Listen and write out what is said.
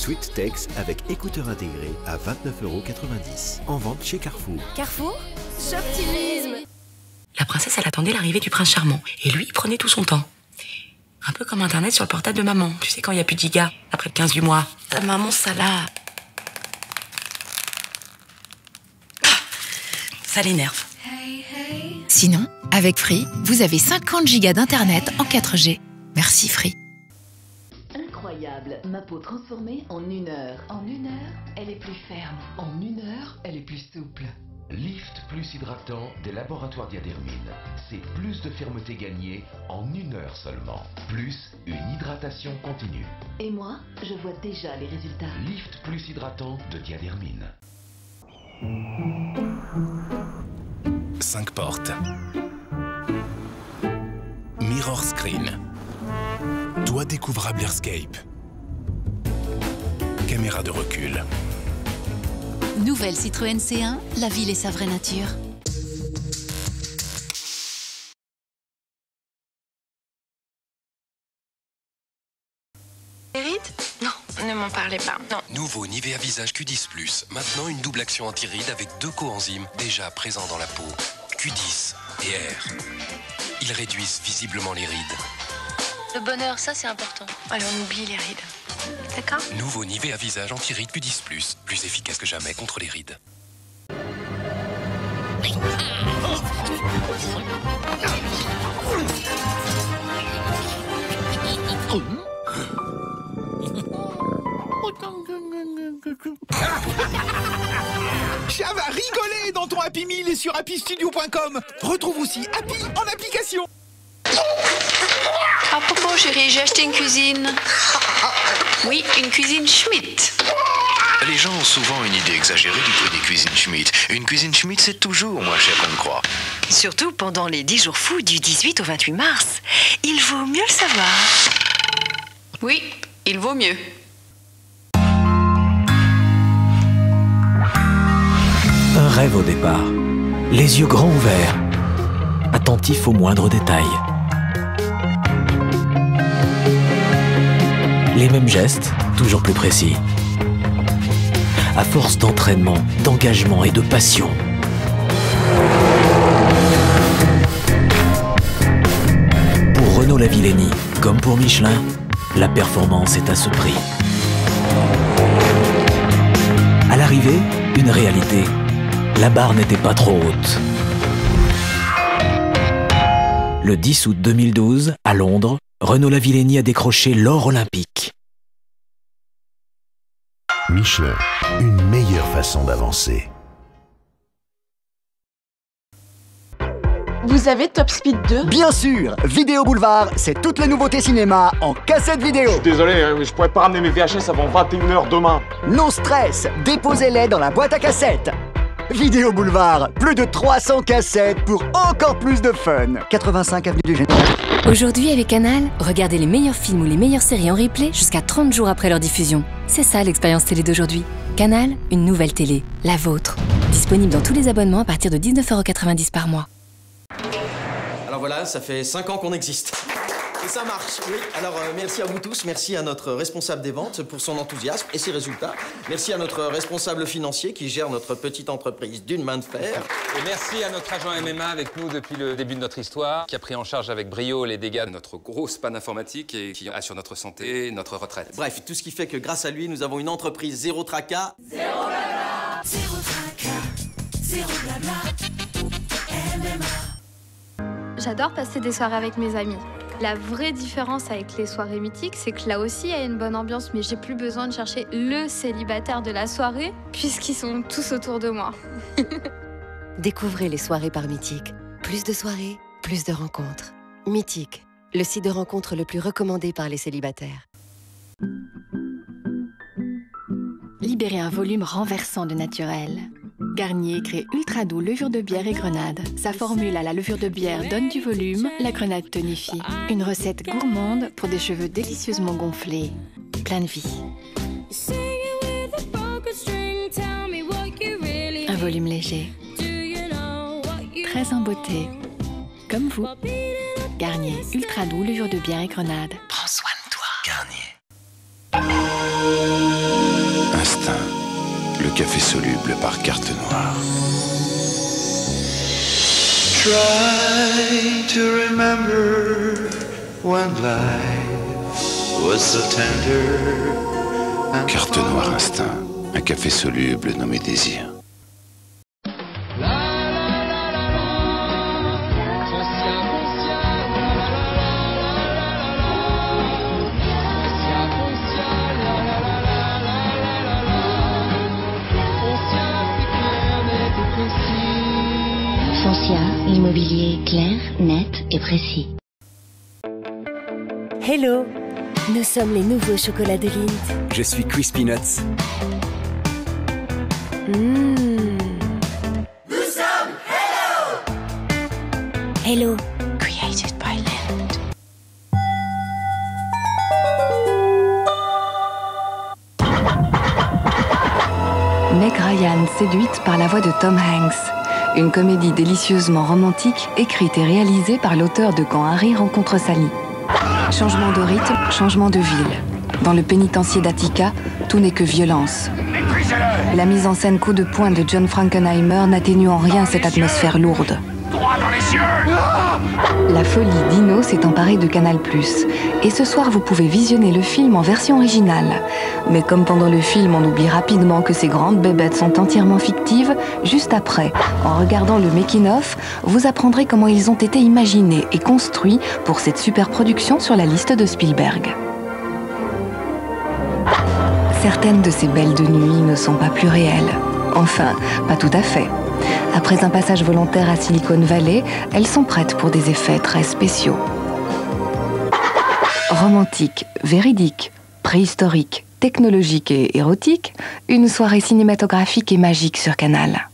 Sweet Tex avec écouteurs intégrés à 29,90 €. En vente chez Carrefour. Carrefour, Shoptimisme. La princesse, elle attendait l'arrivée du prince charmant. Et lui, il prenait tout son temps. Un peu comme Internet sur le portable de maman. Tu sais, quand il n'y a plus de giga, après le 15 du mois. Maman, ça là... Ça l'énerve. Sinon, avec Free, vous avez 50 gigas d'internet en 4G. Merci Free. Incroyable, ma peau transformée en 1 heure. En 1 heure, elle est plus ferme. En 1 heure, elle est plus souple. Lift plus hydratant des laboratoires Diadermine. C'est plus de fermeté gagnée en 1 heure seulement. Plus une hydratation continue. Et moi, je vois déjà les résultats. Lift plus hydratant de Diadermine. 5 portes. Mirror Screen. Toit découvrable Airscape. Caméra de recul. Nouvelle Citroën C1, la ville et sa vraie nature. Les rides? Non, ne m'en parlez pas. Non. Nouveau Nivea Visage Q10+. Maintenant une double action anti-rides avec 2 coenzymes déjà présents dans la peau. Q10 et R. Ils réduisent visiblement les rides. Le bonheur, ça c'est important. Allez, on oublie les rides. D'accord? Nouveau Nivea Visage anti-rides Q10+. Plus efficace que jamais contre les rides. Ça va rigoler dans ton Happy Meal et sur happystudio.com. Retrouve aussi Happy en application. À propos, chérie, j'ai acheté une cuisine. Oui, une cuisine Schmitt. Les gens ont souvent une idée exagérée du prix des cuisines Schmitt. Une cuisine Schmitt, c'est toujours moins cher qu'on ne croit. Surtout pendant les 10 jours fous du 18 au 28 mars. Il vaut mieux le savoir. Oui, il vaut mieux. Un rêve au départ, les yeux grands ouverts, attentifs aux moindres détails. Les mêmes gestes, toujours plus précis. À force d'entraînement, d'engagement et de passion. Pour Renault Lavillenie, comme pour Michelin, la performance est à ce prix. À l'arrivée, une réalité. La barre n'était pas trop haute. Le 10 août 2012, à Londres, Renault Lavillenie a décroché l'or olympique. Michelin, une meilleure façon d'avancer. Vous avez Top Speed 2? Bien sûr! Vidéo Boulevard, c'est toutes les nouveautés cinéma en cassette vidéo. Je suis désolé, je pourrais pas ramener mes VHS avant 21 h demain. No stress, déposez-les dans la boîte à cassettes. Vidéo Boulevard, plus de 300 cassettes pour encore plus de fun. 85 avenue du Général. Aujourd'hui avec Canal, regardez les meilleurs films ou les meilleures séries en replay jusqu'à 30 jours après leur diffusion. C'est ça l'expérience télé d'aujourd'hui. Canal, une nouvelle télé, la vôtre. Disponible dans tous les abonnements à partir de 19,90 € par mois. Alors voilà, ça fait 5 ans qu'on existe. Et ça marche, oui. Alors merci à vous tous, merci à notre responsable des ventes pour son enthousiasme et ses résultats. Merci à notre responsable financier qui gère notre petite entreprise d'une main de fer. Et merci à notre agent MMA avec nous depuis le début de notre histoire, qui a pris en charge avec brio les dégâts de notre grosse panne informatique et qui assure notre santé, notre retraite. Bref, tout ce qui fait que grâce à lui, nous avons une entreprise zéro tracas. Zéro blabla. Zéro tracas. Zéro blabla. MMA. J'adore passer des soirées avec mes amis. La vraie différence avec les soirées mythiques, c'est que là aussi, il y a une bonne ambiance, mais j'ai plus besoin de chercher le célibataire de la soirée, puisqu'ils sont tous autour de moi. Découvrez les soirées par Mythique. Plus de soirées, plus de rencontres. Mythique, le site de rencontres le plus recommandé par les célibataires. Libérez un volume renversant de naturel. Garnier crée ultra doux levure de bière et grenade. Sa formule à la levure de bière donne du volume, la grenade tonifie. Une recette gourmande pour des cheveux délicieusement gonflés. Plein de vie. Un volume léger. Très en beauté. Comme vous. Garnier ultra doux levure de bière et grenade. Prends soin de toi. Garnier. café soluble par carte noire. Try to remember when life was so tender. Carte noire instinct, un café soluble nommé désir. Foncia, l'immobilier clair, net et précis. Hello, nous sommes les nouveaux chocolats de Lindt. Je suis Crispy Nuts. Nous sommes Hello. Hello, created by Lindt. Meg Ryan séduite par la voix de Tom Hanks. Une comédie délicieusement romantique, écrite et réalisée par l'auteur de Quand Harry rencontre Sally. Changement de rythme, changement de ville. Dans le pénitencier d'Attica, tout n'est que violence. La mise en scène coup de poing de John Frankenheimer n'atténue en rien cette atmosphère lourde. La folie Dino s'est emparée de Canal+. Et ce soir, vous pouvez visionner le film en version originale. Mais comme pendant le film, on oublie rapidement que ces grandes bébêtes sont entièrement fictives, juste après, en regardant le making-of, vous apprendrez comment ils ont été imaginés et construits pour cette super production sur la liste de Spielberg. Certaines de ces belles de nuit ne sont pas plus réelles. Enfin, pas tout à fait. Après un passage volontaire à Silicon Valley, elles sont prêtes pour des effets très spéciaux. Romantique, véridique, préhistorique, technologique et érotique, une soirée cinématographique et magique sur Canal.